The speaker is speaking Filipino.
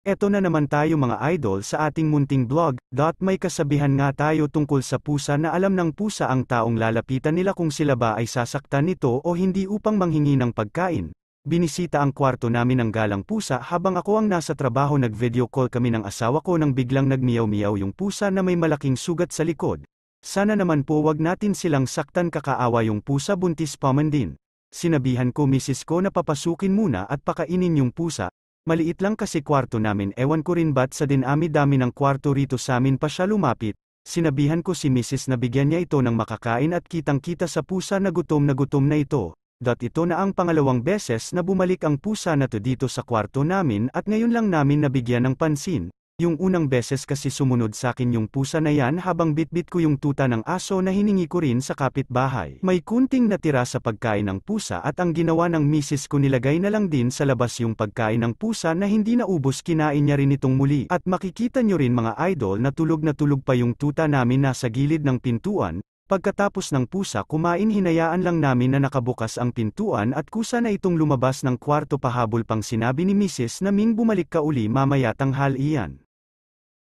Eto na naman tayo mga idol sa ating munting vlog. May kasabihan nga tayo tungkol sa pusa na alam ng pusa ang taong lalapitan nila kung sila ba ay sasaktan nito o hindi upang manghingi ng pagkain. Binisita ang kwarto namin ng galang pusa habang ako ang nasa trabaho, nag-video call kami ng asawa ko nang biglang nagmiyaw-miyaw yung pusa na may malaking sugat sa likod. Sana naman po wag natin silang saktan, kakaawa yung pusa, buntis pa man din. Sinabihan ko misis ko na papasukin muna at pakainin yung pusa. Maliit lang kasi kwarto namin, ewan ko rin ba't sa dinami-dami ng kwarto rito samin pa siya lumapit. Sinabihan ko si Mrs. na bigyan niya ito ng makakain at kitang-kita sa pusa na gutom na ito. Ito na ang pangalawang beses na bumalik ang pusa na to dito sa kwarto namin at ngayon lang namin nabigyan ng pansin. Yung unang beses kasi sumunod sa akin yung pusa na yan habang bitbit ko yung tuta ng aso na hiningi ko rin sa kapitbahay. May kunting natira sa pagkain ng pusa at ang ginawa ng misis ko, nilagay na lang din sa labas yung pagkain ng pusa na hindi naubos, kinain niya rin itong muli. At makikita nyo rin mga idol na tulog pa yung tuta namin nasa gilid ng pintuan. Pagkatapos ng pusa kumain, hinayaan lang namin na nakabukas ang pintuan at kusa na itong lumabas ng kwarto, pahabol pang sinabi ni misis na Ming bumalik ka uli mamaya tanghal iyan.